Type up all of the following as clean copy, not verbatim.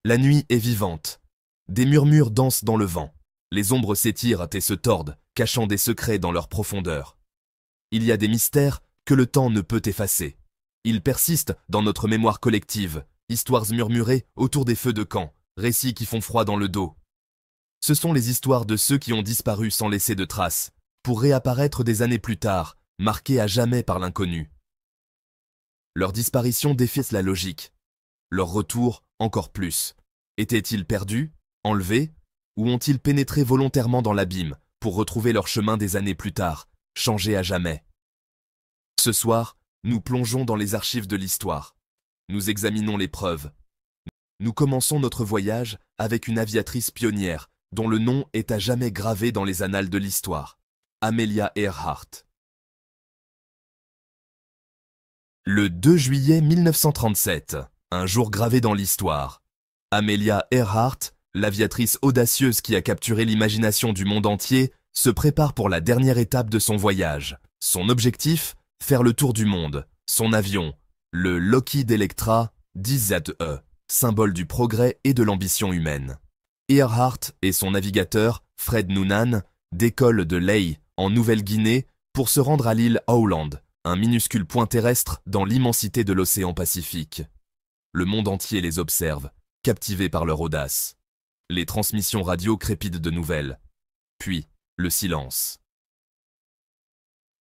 La nuit est vivante. Des murmures dansent dans le vent. Les ombres s'étirent et se tordent, cachant des secrets dans leur profondeur. Il y a des mystères que le temps ne peut effacer. Ils persistent dans notre mémoire collective, histoires murmurées autour des feux de camp, récits qui font froid dans le dos. Ce sont les histoires de ceux qui ont disparu sans laisser de traces, pour réapparaître des années plus tard, marqués à jamais par l'inconnu. Leur disparition défie la logique. Leur retour, encore plus. Étaient-ils perdus, enlevés, ou ont-ils pénétré volontairement dans l'abîme pour retrouver leur chemin des années plus tard, changés à jamais? Ce soir, nous plongeons dans les archives de l'histoire. Nous examinons les preuves. Nous commençons notre voyage avec une aviatrice pionnière dont le nom est à jamais gravé dans les annales de l'histoire, Amelia Earhart. Le 2 juillet 1937, un jour gravé dans l'histoire. Amelia Earhart, l'aviatrice audacieuse qui a capturé l'imagination du monde entier, se prépare pour la dernière étape de son voyage. Son objectif, faire le tour du monde. Son avion, le Lockheed Electra 10ZE, symbole du progrès et de l'ambition humaine. Earhart et son navigateur, Fred Noonan, décollent de Lae, en Nouvelle-Guinée, pour se rendre à l'île Howland, un minuscule point terrestre dans l'immensité de l'océan Pacifique. Le monde entier les observe, captivé par leur audace. Les transmissions radio crépitent de nouvelles. Puis, le silence.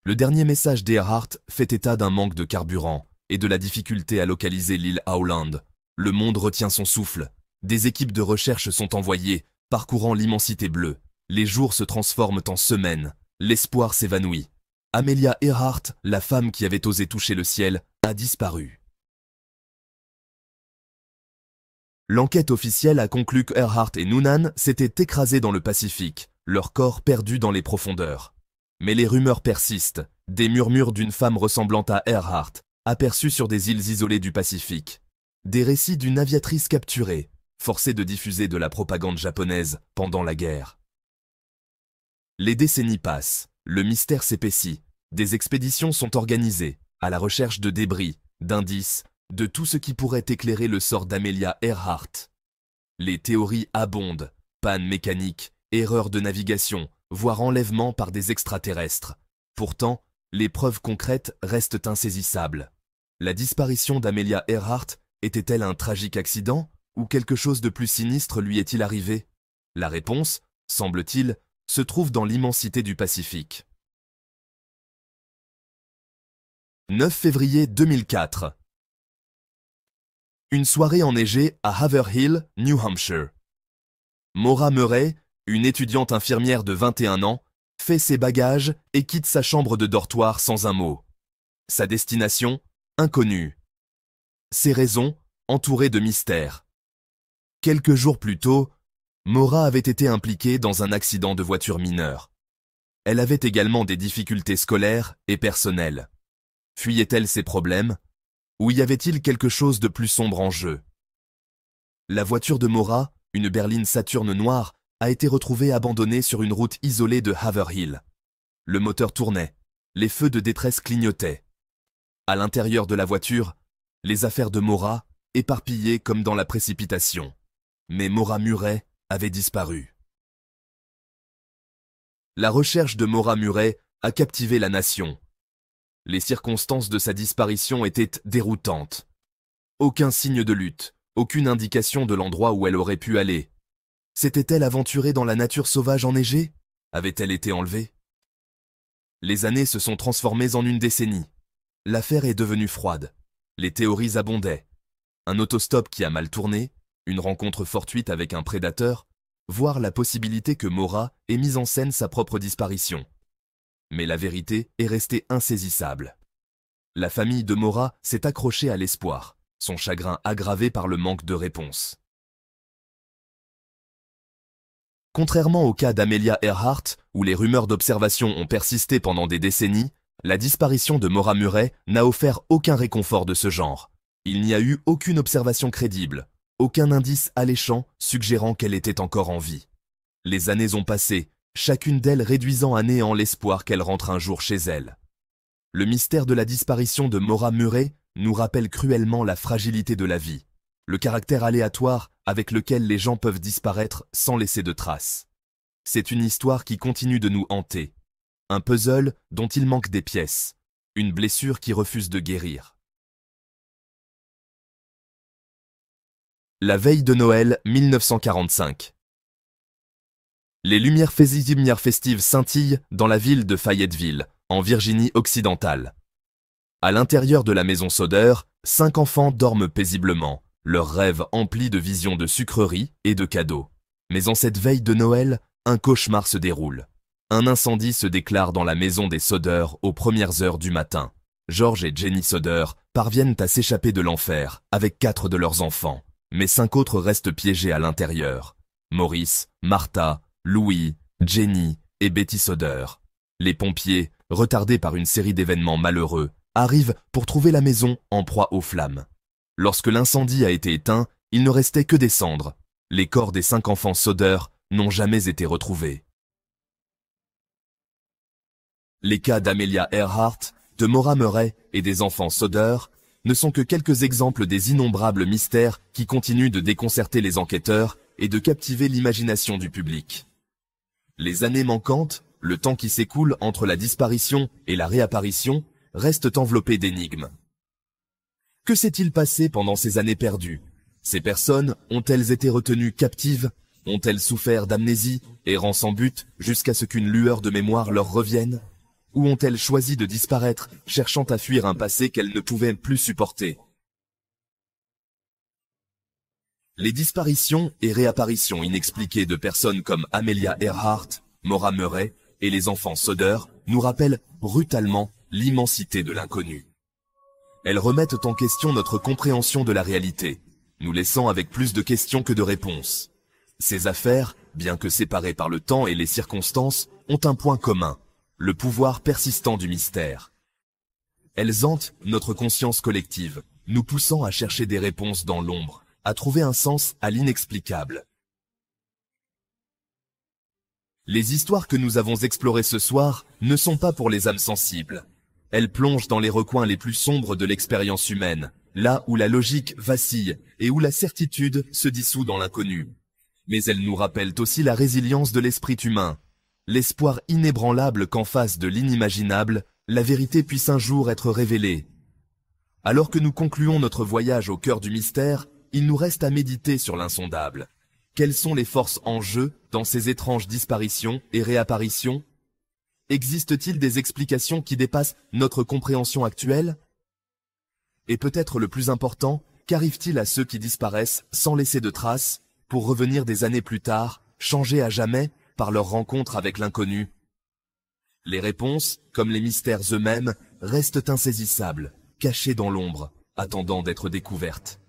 Le dernier message d'Earhart fait état d'un manque de carburant et de la difficulté à localiser l'île Howland. Le monde retient son souffle. Des équipes de recherche sont envoyées, parcourant l'immensité bleue. Les jours se transforment en semaines. L'espoir s'évanouit. Amelia Earhart, la femme qui avait osé toucher le ciel, a disparu. L'enquête officielle a conclu que Earhart et Noonan s'étaient écrasés dans le Pacifique, leur corps perdu dans les profondeurs. Mais les rumeurs persistent, des murmures d'une femme ressemblant à Earhart, aperçue sur des îles isolées du Pacifique. Des récits d'une aviatrice capturée, forcée de diffuser de la propagande japonaise pendant la guerre. Les décennies passent, le mystère s'épaissit, des expéditions sont organisées, à la recherche de débris, d'indices, de tout ce qui pourrait éclairer le sort d'Amelia Earhart. Les théories abondent, panne mécanique, erreurs de navigation, voire enlèvement par des extraterrestres. Pourtant, les preuves concrètes restent insaisissables. La disparition d'Amelia Earhart était-elle un tragique accident ou quelque chose de plus sinistre lui est-il arrivé? La réponse, semble-t-il, se trouve dans l'immensité du Pacifique. 9 février 2004. Une soirée enneigée à Haverhill, New Hampshire. Maura Murray, une étudiante infirmière de 21 ans, fait ses bagages et quitte sa chambre de dortoir sans un mot. Sa destination, inconnue. Ses raisons, entourées de mystères. Quelques jours plus tôt, Maura avait été impliquée dans un accident de voiture mineur. Elle avait également des difficultés scolaires et personnelles. Fuyait-elle ses problèmes? Ou y avait-il quelque chose de plus sombre en jeu? La voiture de Maura, une berline Saturn noire, a été retrouvée abandonnée sur une route isolée de Haverhill. Le moteur tournait, les feux de détresse clignotaient. À l'intérieur de la voiture, les affaires de Maura, éparpillées comme dans la précipitation. Mais Maura Murray avait disparu. La recherche de Maura Murray a captivé la nation. Les circonstances de sa disparition étaient déroutantes. Aucun signe de lutte, aucune indication de l'endroit où elle aurait pu aller. S'était-elle aventurée dans la nature sauvage enneigée? Avait-elle été enlevée? Les années se sont transformées en une décennie. L'affaire est devenue froide. Les théories abondaient. Un autostop qui a mal tourné, une rencontre fortuite avec un prédateur, voire la possibilité que Maura ait mis en scène sa propre disparition. Mais la vérité est restée insaisissable. La famille de Maura s'est accrochée à l'espoir, son chagrin aggravé par le manque de réponse. Contrairement au cas d'Amelia Earhart, où les rumeurs d'observation ont persisté pendant des décennies, la disparition de Maura Murray n'a offert aucun réconfort de ce genre. Il n'y a eu aucune observation crédible, aucun indice alléchant suggérant qu'elle était encore en vie. Les années ont passé, chacune d'elles réduisant à néant l'espoir qu'elle rentre un jour chez elle. Le mystère de la disparition de Maura Murray nous rappelle cruellement la fragilité de la vie, le caractère aléatoire avec lequel les gens peuvent disparaître sans laisser de traces. C'est une histoire qui continue de nous hanter. Un puzzle dont il manque des pièces. Une blessure qui refuse de guérir. La veille de Noël 1945. Les lumières festives scintillent dans la ville de Fayetteville, en Virginie occidentale. À l'intérieur de la maison Soder, 5 enfants dorment paisiblement, leurs rêves emplis de visions de sucreries et de cadeaux. Mais en cette veille de Noël, un cauchemar se déroule. Un incendie se déclare dans la maison des Soder aux premières heures du matin. George et Jenny Soder parviennent à s'échapper de l'enfer avec 4 de leurs enfants, mais 5 autres restent piégés à l'intérieur. Maurice, Martha, Louis, Jenny et Betty Soder. Les pompiers, retardés par une série d'événements malheureux, arrivent pour trouver la maison en proie aux flammes. Lorsque l'incendie a été éteint, il ne restait que des cendres. Les corps des 5 enfants Soder n'ont jamais été retrouvés. Les cas d'Amelia Earhart, de Maura Murray et des enfants Soder ne sont que quelques exemples des innombrables mystères qui continuent de déconcerter les enquêteurs et de captiver l'imagination du public. Les années manquantes, le temps qui s'écoule entre la disparition et la réapparition, restent enveloppés d'énigmes. Que s'est-il passé pendant ces années perdues? Ces personnes ont-elles été retenues captives? Ont-elles souffert d'amnésie, errant sans but jusqu'à ce qu'une lueur de mémoire leur revienne? Ou ont-elles choisi de disparaître, cherchant à fuir un passé qu'elles ne pouvaient plus supporter? Les disparitions et réapparitions inexpliquées de personnes comme Amelia Earhart, Maura Murray et les enfants Soder nous rappellent brutalement l'immensité de l'inconnu. Elles remettent en question notre compréhension de la réalité, nous laissant avec plus de questions que de réponses. Ces affaires, bien que séparées par le temps et les circonstances, ont un point commun, le pouvoir persistant du mystère. Elles hantent notre conscience collective, nous poussant à chercher des réponses dans l'ombre, à trouver un sens à l'inexplicable. Les histoires que nous avons explorées ce soir ne sont pas pour les âmes sensibles. Elles plongent dans les recoins les plus sombres de l'expérience humaine, là où la logique vacille et où la certitude se dissout dans l'inconnu. Mais elles nous rappellent aussi la résilience de l'esprit humain, l'espoir inébranlable qu'en face de l'inimaginable, la vérité puisse un jour être révélée. Alors que nous concluons notre voyage au cœur du mystère, il nous reste à méditer sur l'insondable. Quelles sont les forces en jeu dans ces étranges disparitions et réapparitions? Existe-t-il des explications qui dépassent notre compréhension actuelle? Et peut-être le plus important, qu'arrive-t-il à ceux qui disparaissent sans laisser de traces, pour revenir des années plus tard, changés à jamais par leur rencontre avec l'inconnu? Les réponses, comme les mystères eux-mêmes, restent insaisissables, cachées dans l'ombre, attendant d'être découvertes.